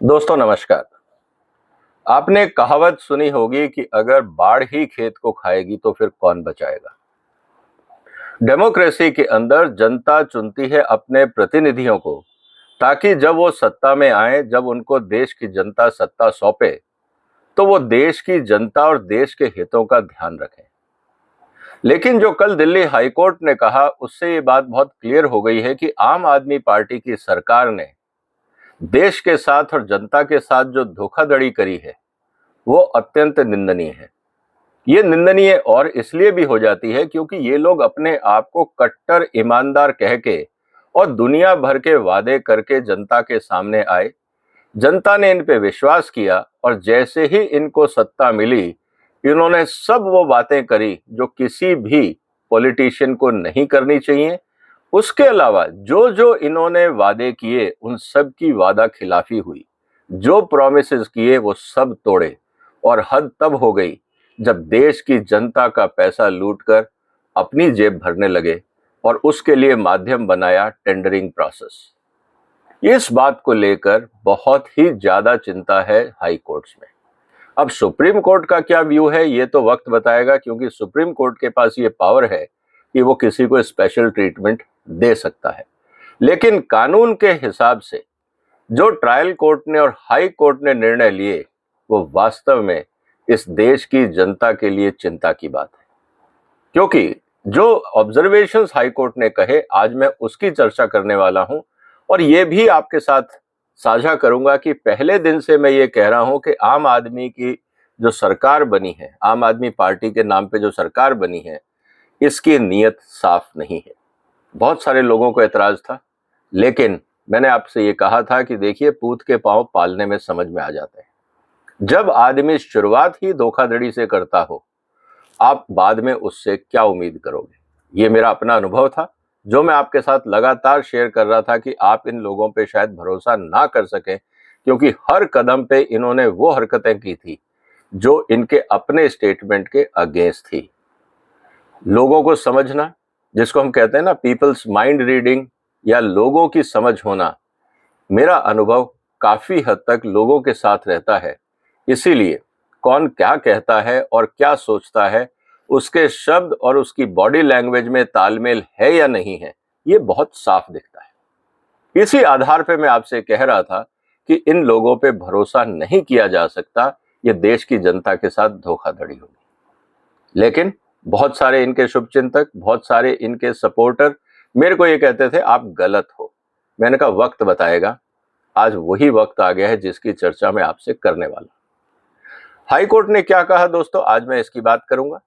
दोस्तों नमस्कार। आपने एक कहावत सुनी होगी कि अगर बाढ़ ही खेत को खाएगी तो फिर कौन बचाएगा। डेमोक्रेसी के अंदर जनता चुनती है अपने प्रतिनिधियों को, ताकि जब वो सत्ता में आए, जब उनको देश की जनता सत्ता सौंपे, तो वो देश की जनता और देश के हितों का ध्यान रखें। लेकिन जो कल दिल्ली हाईकोर्ट ने कहा, उससे ये बात बहुत क्लियर हो गई है कि आम आदमी पार्टी की सरकार ने देश के साथ और जनता के साथ जो धोखाधड़ी करी है वो अत्यंत निंदनीय है। ये निंदनीय और इसलिए भी हो जाती है क्योंकि ये लोग अपने आप को कट्टर ईमानदार कह के और दुनिया भर के वादे करके जनता के सामने आए। जनता ने इन पे विश्वास किया और जैसे ही इनको सत्ता मिली, इन्होंने सब वो बातें करी जो किसी भी पॉलिटिशियन को नहीं करनी चाहिए। उसके अलावा जो जो इन्होंने वादे किए, उन सब की वादा खिलाफी हुई। जो प्रॉमिसेस किए वो सब तोड़े। और हद तब हो गई जब देश की जनता का पैसा लूटकर अपनी जेब भरने लगे और उसके लिए माध्यम बनाया टेंडरिंग प्रोसेस। इस बात को लेकर बहुत ही ज्यादा चिंता है हाई कोर्ट्स में। अब सुप्रीम कोर्ट का क्या व्यू है ये तो वक्त बताएगा, क्योंकि सुप्रीम कोर्ट के पास ये पावर है कि वो किसी को स्पेशल ट्रीटमेंट दे सकता है। लेकिन कानून के हिसाब से जो ट्रायल कोर्ट ने और हाई कोर्ट ने निर्णय लिए, वो वास्तव में इस देश की जनता के लिए चिंता की बात है। क्योंकि जो ऑब्जर्वेशंस हाई कोर्ट ने कहे, आज मैं उसकी चर्चा करने वाला हूं और ये भी आपके साथ साझा करूंगा कि पहले दिन से मैं ये कह रहा हूं कि आम आदमी की जो सरकार बनी है, आम आदमी पार्टी के नाम पे जो सरकार बनी है, इसकी नीयत साफ नहीं है। बहुत सारे लोगों को एतराज था, लेकिन मैंने आपसे ये कहा था कि देखिए, पूत के पांव पालने में समझ में आ जाते हैं। जब आदमी शुरुआत ही धोखाधड़ी से करता हो, आप बाद में उससे क्या उम्मीद करोगे। ये मेरा अपना अनुभव था जो मैं आपके साथ लगातार शेयर कर रहा था कि आप इन लोगों पे शायद भरोसा ना कर सकें, क्योंकि हर कदम पे इन्होंने वो हरकतें की थी जो इनके अपने स्टेटमेंट के अगेंस्ट थी। लोगों को समझना, जिसको हम कहते हैं ना पीपल्स माइंड रीडिंग या लोगों की समझ होना, मेरा अनुभव काफी हद तक लोगों के साथ रहता है। इसीलिए कौन क्या कहता है और क्या सोचता है, उसके शब्द और उसकी बॉडी लैंग्वेज में तालमेल है या नहीं है, ये बहुत साफ दिखता है। इसी आधार पे मैं आपसे कह रहा था कि इन लोगों पे भरोसा नहीं किया जा सकता, ये देश की जनता के साथ धोखाधड़ी होगी। लेकिन बहुत सारे इनके शुभचिंतक, बहुत सारे इनके सपोर्टर मेरे को ये कहते थे आप गलत हो। मैंने कहा वक्त बताएगा। आज वही वक्त आ गया है जिसकी चर्चा मैं आपसे करने वाला। हाई कोर्ट ने क्या कहा दोस्तों, आज मैं इसकी बात करूंगा।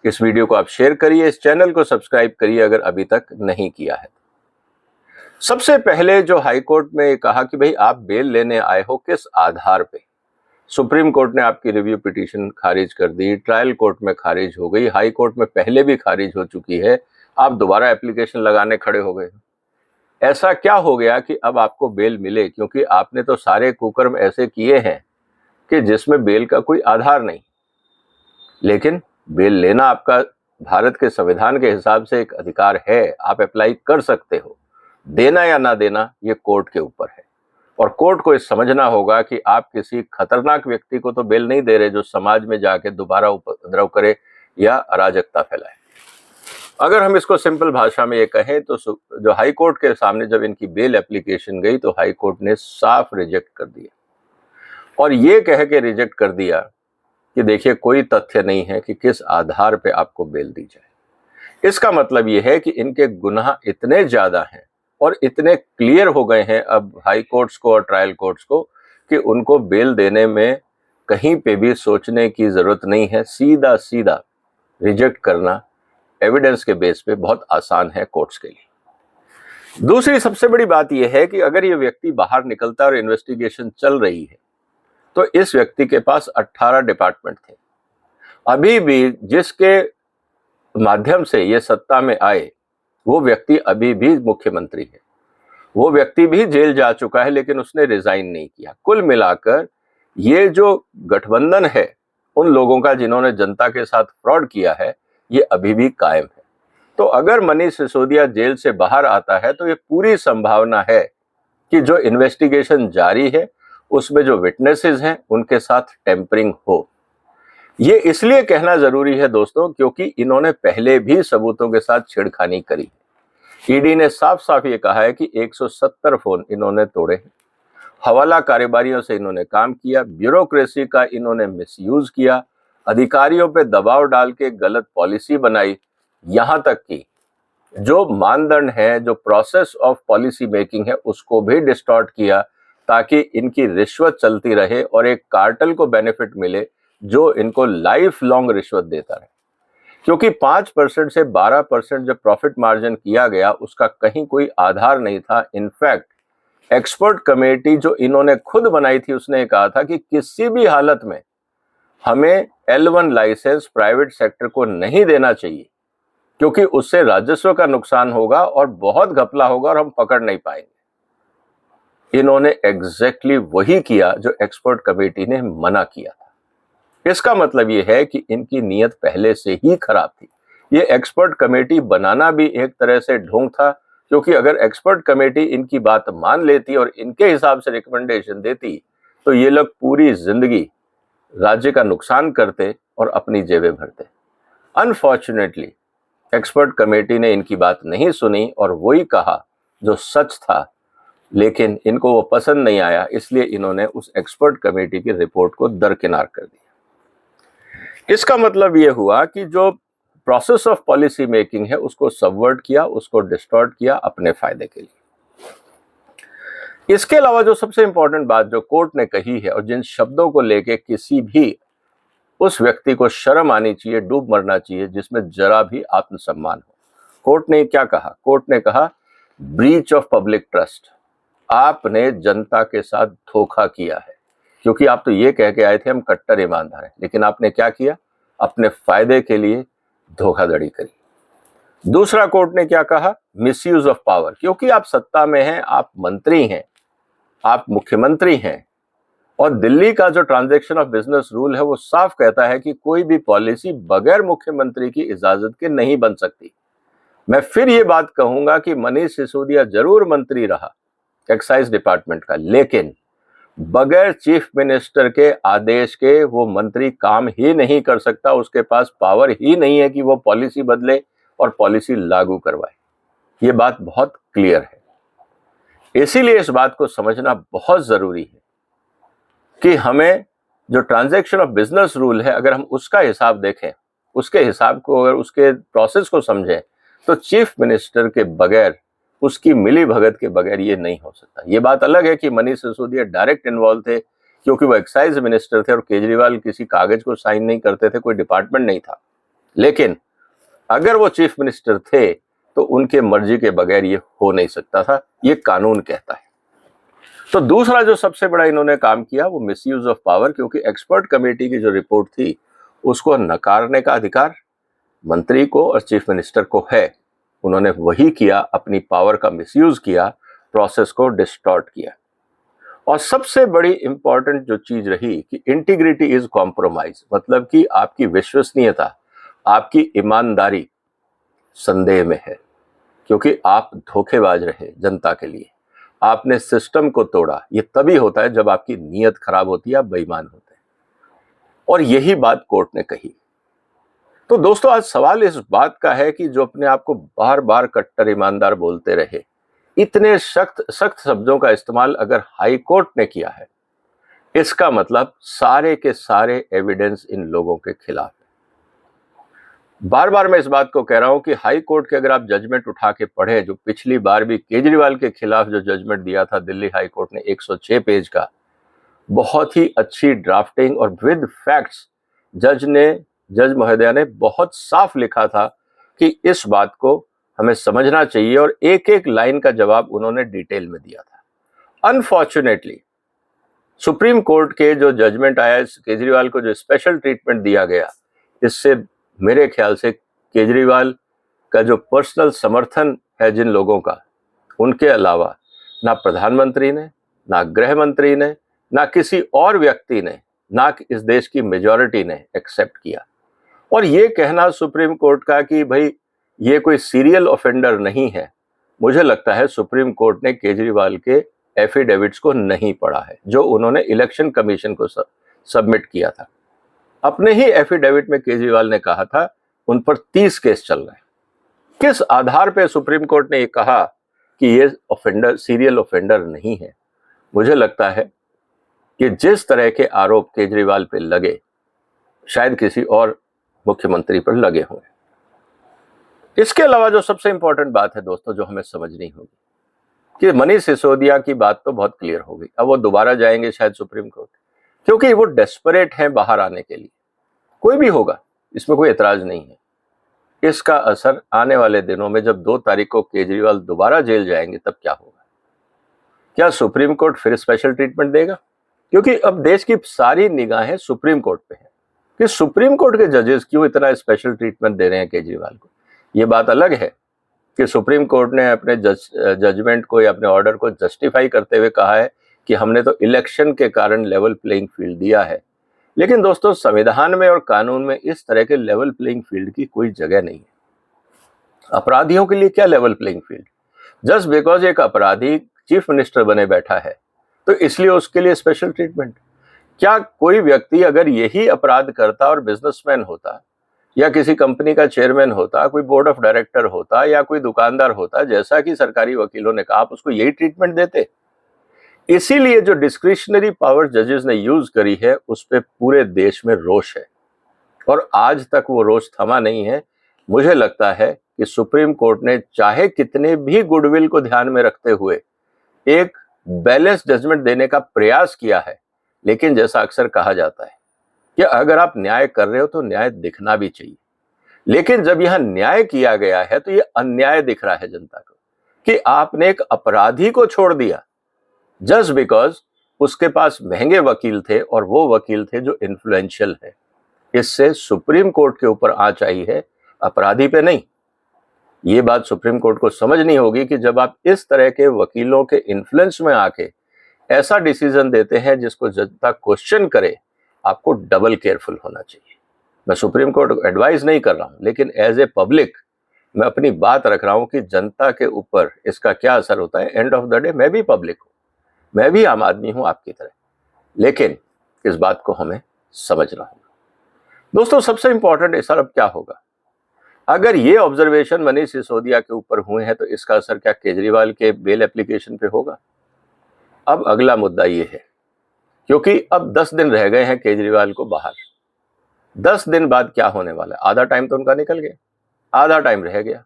इस वीडियो को आप शेयर करिए, इस चैनल को सब्सक्राइब करिए अगर अभी तक नहीं किया है। सबसे पहले जो हाई कोर्ट में कहा कि भाई आप बेल लेने आए हो किस आधार पे। सुप्रीम कोर्ट ने आपकी रिव्यू पिटीशन खारिज कर दी, ट्रायल कोर्ट में खारिज हो गई, हाई कोर्ट में पहले भी खारिज हो चुकी है, आप दोबारा एप्लीकेशन लगाने खड़े हो गए। ऐसा क्या हो गया कि अब आपको बेल मिले, क्योंकि आपने तो सारे कुकर्म ऐसे किए हैं कि जिसमें बेल का कोई आधार नहीं। लेकिन बेल लेना आपका भारत के संविधान के हिसाब से एक अधिकार है, आप अप्लाई कर सकते हो। देना या ना देना ये कोर्ट के ऊपर है, और कोर्ट को ये समझना होगा कि आप किसी खतरनाक व्यक्ति को तो बेल नहीं दे रहे जो समाज में जाके दोबारा उपद्रव करे या अराजकता फैलाए। अगर हम इसको सिंपल भाषा में ये कहें तो जो हाई कोर्ट के सामने जब इनकी बेल एप्लीकेशन गई, तो हाई कोर्ट ने साफ रिजेक्ट कर दिया और ये कह के रिजेक्ट कर दिया कि देखिए कोई तथ्य नहीं है कि किस आधार पे आपको बेल दी जाए। इसका मतलब ये है कि इनके गुनाह इतने ज्यादा हैं और इतने क्लियर हो गए हैं अब हाई कोर्ट्स को और ट्रायल कोर्ट्स को कि उनको बेल देने में कहीं पे भी सोचने की जरूरत नहीं है। सीधा सीधा रिजेक्ट करना एविडेंस के बेस पे बहुत आसान है कोर्ट्स के लिए। दूसरी सबसे बड़ी बात यह है कि अगर ये व्यक्ति बाहर निकलता और इन्वेस्टिगेशन चल रही है, तो इस व्यक्ति के पास 18 डिपार्टमेंट थे। अभी भी जिसके माध्यम से ये सत्ता में आए, वो व्यक्ति अभी भी मुख्यमंत्री है। वो व्यक्ति भी जेल जा चुका है, लेकिन उसने रिजाइन नहीं किया। कुल मिलाकर ये जो गठबंधन है उन लोगों का जिन्होंने जनता के साथ फ्रॉड किया है, ये अभी भी कायम है। तो अगर मनीष सिसोदिया जेल से बाहर आता है, तो ये पूरी संभावना है कि जो इन्वेस्टिगेशन जारी है उसमें जो विटनेसेस हैं उनके साथ टेम्परिंग हो। ये इसलिए कहना जरूरी है दोस्तों क्योंकि इन्होंने पहले भी सबूतों के साथ छेड़खानी करी। ईडी ने साफ साफ ये कहा है कि 170 फोन इन्होंने तोड़े हैं, हवाला कारोबारियों से इन्होंने काम किया, ब्यूरोक्रेसी का इन्होंने मिसयूज किया, अधिकारियों पे दबाव डाल के गलत पॉलिसी बनाई, यहां तक कि जो मानदंड है, जो प्रोसेस ऑफ पॉलिसी मेकिंग है, उसको भी डिस्टॉर्ट किया ताकि इनकी रिश्वत चलती रहे और एक कार्टेल को बेनिफिट मिले जो इनको लाइफ लॉन्ग रिश्वत देता रहे। क्योंकि 5% से 12% जो प्रॉफिट मार्जिन किया गया उसका कहीं कोई आधार नहीं था। इनफैक्ट एक्सपर्ट कमेटी जो इन्होंने खुद बनाई थी उसने कहा था कि किसी भी हालत में हमें L1 लाइसेंस प्राइवेट सेक्टर को नहीं देना चाहिए क्योंकि उससे राजस्व का नुकसान होगा और बहुत घपला होगा और हम पकड़ नहीं पाएंगे। इन्होंने एग्जैक्टली वही किया जो एक्सपर्ट कमेटी ने मना किया था। इसका मतलब यह है कि इनकी नीयत पहले से ही खराब थी। ये एक्सपर्ट कमेटी बनाना भी एक तरह से ढोंग था क्योंकि अगर एक्सपर्ट कमेटी इनकी बात मान लेती और इनके हिसाब से रिकमेंडेशन देती तो ये लोग पूरी जिंदगी राज्य का नुकसान करते और अपनी जेबें भरते। अनफॉर्चुनेटली एक्सपर्ट कमेटी ने इनकी बात नहीं सुनी और वही कहा जो सच था, लेकिन इनको वो पसंद नहीं आया, इसलिए इन्होंने उस एक्सपर्ट कमेटी की रिपोर्ट को दरकिनार कर दिया। इसका मतलब ये हुआ कि जो प्रोसेस ऑफ पॉलिसी मेकिंग है उसको सबवर्ट किया, उसको डिस्टॉर्ट किया अपने फायदे के लिए। इसके अलावा जो सबसे इंपॉर्टेंट बात जो कोर्ट ने कही है और जिन शब्दों को लेके किसी भी उस व्यक्ति को शर्म आनी चाहिए, डूब मरना चाहिए जिसमें जरा भी आत्मसम्मान हो। कोर्ट ने क्या कहा? कोर्ट ने कहा ब्रीच ऑफ पब्लिक ट्रस्ट। आपने जनता के साथ धोखा किया है क्योंकि आप तो ये कह के आए थे हम कट्टर ईमानदार हैं, लेकिन आपने क्या किया? अपने फायदे के लिए धोखाधड़ी करी। दूसरा कोर्ट ने क्या कहा? Misuse of power. क्योंकि आप सत्ता में हैं, आप मंत्री हैं, आप मुख्यमंत्री हैं और दिल्ली का जो ट्रांजैक्शन ऑफ बिजनेस रूल है वो साफ कहता है कि कोई भी पॉलिसी बगैर मुख्यमंत्री की इजाजत के नहीं बन सकती। मैं फिर ये बात कहूंगा कि मनीष सिसोदिया जरूर मंत्री रहा एक्साइज डिपार्टमेंट का, लेकिन बगैर चीफ मिनिस्टर के आदेश के वो मंत्री काम ही नहीं कर सकता। उसके पास पावर ही नहीं है कि वो पॉलिसी बदले और पॉलिसी लागू करवाए। ये बात बहुत क्लियर है। इसीलिए इस बात को समझना बहुत जरूरी है कि हमें जो ट्रांजैक्शन ऑफ बिजनेस रूल है अगर हम उसका हिसाब देखें, उसके हिसाब को अगर उसके प्रोसेस को समझें तो चीफ मिनिस्टर के बगैर, उसकी मिली भगत के बगैर ये नहीं हो सकता। ये बात अलग है कि मनीष सिसोदिया डायरेक्ट इन्वॉल्व थे क्योंकि वो एक्साइज मिनिस्टर थे और केजरीवाल किसी कागज को साइन नहीं करते थे, कोई डिपार्टमेंट नहीं था, लेकिन अगर वो चीफ मिनिस्टर थे तो उनके मर्जी के बगैर ये हो नहीं सकता था, ये कानून कहता है। तो दूसरा जो सबसे बड़ा इन्होंने काम किया वो मिसयूज ऑफ पावर, क्योंकि एक्सपर्ट कमेटी की जो रिपोर्ट थी उसको नकारने का अधिकार मंत्री को और चीफ मिनिस्टर को है। उन्होंने वही किया, अपनी पावर का मिसयूज किया, प्रोसेस को डिस्टॉर्ट किया। और सबसे बड़ी इंपॉर्टेंट जो चीज रही कि इंटीग्रिटी इज कॉम्प्रोमाइज, मतलब कि आपकी विश्वसनीयता, आपकी ईमानदारी संदेह में है क्योंकि आप धोखेबाज रहे जनता के लिए, आपने सिस्टम को तोड़ा। ये तभी होता है जब आपकी नीयत खराब होती है, आप बेईमान होते हैं, और यही बात कोर्ट ने कही। तो दोस्तों आज सवाल इस बात का है कि जो अपने आप को बार बार कट्टर ईमानदार बोलते रहे, इतने सख्त शब्दों का इस्तेमाल अगर हाई कोर्ट ने किया है, इसका मतलब सारे के सारे एविडेंस इन लोगों के खिलाफ है। बार बार मैं इस बात को कह रहा हूं कि हाई कोर्ट के अगर आप जजमेंट उठा के पढ़े, जो पिछली बार भी केजरीवाल के खिलाफ जो जजमेंट दिया था दिल्ली हाई कोर्ट ने 106 पेज का, बहुत ही अच्छी ड्राफ्टिंग और विद फैक्ट्स जज महोदया ने बहुत साफ लिखा था कि इस बात को हमें समझना चाहिए और एक एक लाइन का जवाब उन्होंने डिटेल में दिया था। अनफॉर्चुनेटली सुप्रीम कोर्ट के जो जजमेंट आया, केजरीवाल को जो स्पेशल ट्रीटमेंट दिया गया, इससे मेरे ख्याल से केजरीवाल का जो पर्सनल समर्थन है जिन लोगों का, उनके अलावा ना प्रधानमंत्री ने, ना गृह मंत्री ने, ना किसी और व्यक्ति ने, ना इस देश की मेजॉरिटी ने एक्सेप्ट किया। और ये कहना सुप्रीम कोर्ट का कि भाई ये कोई सीरियल ऑफेंडर नहीं है, मुझे लगता है सुप्रीम कोर्ट ने केजरीवाल के एफिडेविट्स को नहीं पढ़ा है जो उन्होंने इलेक्शन कमीशन को सबमिट किया था। अपने ही एफिडेविट में केजरीवाल ने कहा था उन पर 30 केस चल रहे हैं। किस आधार पे सुप्रीम कोर्ट ने ये कहा कि ये ऑफेंडर सीरियल ऑफेंडर नहीं है? मुझे लगता है कि जिस तरह के आरोप केजरीवाल पे लगे शायद किसी और मुख्यमंत्री पर लगे होंगे। इसके अलावा जो सबसे इंपॉर्टेंट बात है दोस्तों जो हमें समझनी होगी कि मनीष सिसोदिया की बात तो बहुत क्लियर हो गई। अब वो दोबारा जाएंगे शायद सुप्रीम कोर्ट, क्योंकि वो डेस्परेट हैं बाहर आने के लिए। कोई भी होगा, इसमें कोई एतराज नहीं है। इसका असर आने वाले दिनों में जब 2 तारीख को केजरीवाल दोबारा जेल जाएंगे तब क्या होगा? क्या सुप्रीम कोर्ट फिर स्पेशल ट्रीटमेंट देगा? क्योंकि अब देश की सारी निगाहें सुप्रीम कोर्ट पे हैं कि सुप्रीम कोर्ट के जजेस क्यों इतना स्पेशल ट्रीटमेंट दे रहे हैं केजरीवाल को। ये बात अलग है कि सुप्रीम कोर्ट ने अपने जजमेंट को या अपने ऑर्डर को जस्टिफाई करते हुए कहा है कि हमने तो इलेक्शन के कारण लेवल प्लेइंग फील्ड दिया है। लेकिन दोस्तों संविधान में और कानून में इस तरह के लेवल प्लेइंग फील्ड की कोई जगह नहीं है। अपराधियों के लिए क्या level playing field? Just because एक अपराधी चीफ मिनिस्टर बने बैठा है तो इसलिए उसके लिए स्पेशल ट्रीटमेंट? क्या कोई व्यक्ति अगर यही अपराध करता और बिजनेसमैन होता या किसी कंपनी का चेयरमैन होता, कोई बोर्ड ऑफ डायरेक्टर होता या कोई दुकानदार होता, जैसा कि सरकारी वकीलों ने कहा, आप उसको यही ट्रीटमेंट देते? इसीलिए जो डिस्क्रिशनरी पावर जजेस ने यूज करी है उस पे पूरे देश में रोष है और आज तक वो रोष थमा नहीं है। मुझे लगता है कि सुप्रीम कोर्ट ने चाहे कितने भी गुडविल को ध्यान में रखते हुए एक बैलेंस जजमेंट देने का प्रयास किया है, लेकिन जैसा अक्सर कहा जाता है कि अगर आप न्याय कर रहे हो तो न्याय दिखना भी चाहिए। लेकिन जब यहां न्याय किया गया है तो ये अन्याय दिख रहा है जनता को कि आपने एक अपराधी को छोड़ दिया जस्ट बिकॉज उसके पास महंगे वकील थे और वो वकील थे जो इन्फ्लुएंशियल है। इससे सुप्रीम कोर्ट के ऊपर आंच आई है, अपराधी पे नहीं। ये बात सुप्रीम कोर्ट को समझनी होगी कि जब आप इस तरह के वकीलों के इन्फ्लुएंस में आके ऐसा डिसीजन देते हैं जिसको जनता क्वेश्चन करे, आपको डबल केयरफुल होना चाहिए। मैं सुप्रीम कोर्ट को एडवाइस नहीं कर रहा हूं, लेकिन एज ए पब्लिक मैं अपनी बात रख रहा हूं कि जनता के ऊपर इसका क्या असर होता है। एंड ऑफ द डे मैं भी पब्लिक हूं, मैं भी आम आदमी हूं आपकी तरह, लेकिन इस बात को हमें समझना होगा। दोस्तों सबसे इंपॉर्टेंट असर अब क्या होगा? अगर ये ऑब्जर्वेशन मनीष सिसोदिया के ऊपर हुए हैं तो इसका असर क्या केजरीवाल के बेल एप्लीकेशन पे होगा? अब अगला मुद्दा ये है, क्योंकि अब 10 दिन रह गए हैं केजरीवाल को बाहर। 10 दिन बाद क्या होने वाला है? आधा टाइम तो उनका निकल गया, आधा टाइम रह गया।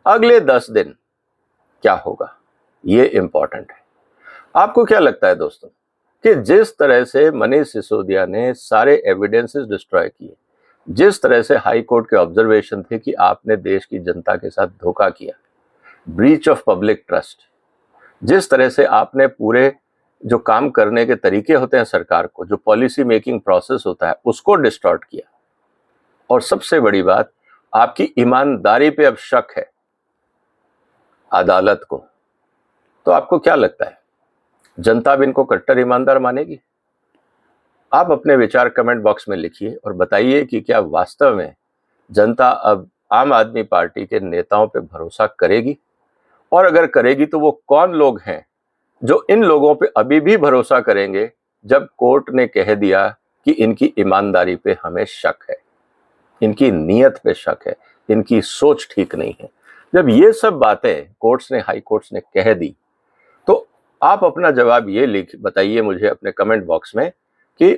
अगले 10 दिन क्या होगा, ये इंपॉर्टेंट है। आपको क्या लगता है दोस्तों कि जिस तरह से मनीष सिसोदिया ने सारे एविडेंसेस डिस्ट्रॉय किए, जिस तरह से हाई कोर्ट के ऑब्जर्वेशन थे कि आपने देश की जनता के साथ धोखा किया, ब्रीच ऑफ पब्लिक ट्रस्ट, जिस तरह से आपने पूरे जो काम करने के तरीके होते हैं सरकार को, जो पॉलिसी मेकिंग प्रोसेस होता है, उसको डिस्टॉर्ट किया, और सबसे बड़ी बात आपकी ईमानदारी पे अब शक है अदालत को, तो आपको क्या लगता है जनता अब इनको कट्टर ईमानदार मानेगी? आप अपने विचार कमेंट बॉक्स में लिखिए और बताइए कि क्या वास्तव में जनता अब आम आदमी पार्टी के नेताओं पे भरोसा करेगी, और अगर करेगी तो वो कौन लोग हैं जो इन लोगों पे अभी भी भरोसा करेंगे जब कोर्ट ने कह दिया कि इनकी ईमानदारी पे हमें शक है, इनकी नीयत पे शक है, इनकी सोच ठीक नहीं है। जब ये सब बातें कोर्ट्स ने, हाई कोर्ट्स ने कह दी, तो आप अपना जवाब ये बताइए मुझे अपने कमेंट बॉक्स में कि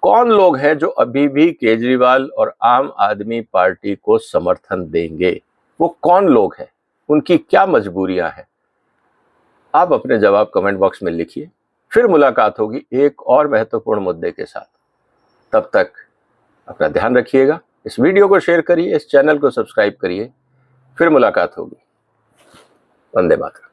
कौन लोग हैं जो अभी भी केजरीवाल और आम आदमी पार्टी को समर्थन देंगे? वो कौन लोग हैं, उनकी क्या मजबूरियां हैं? आप अपने जवाब कमेंट बॉक्स में लिखिए। फिर मुलाकात होगी एक और महत्वपूर्ण मुद्दे के साथ। तब तक अपना ध्यान रखिएगा, इस वीडियो को शेयर करिए, इस चैनल को सब्सक्राइब करिए। फिर मुलाकात होगी। वंदे मातरम।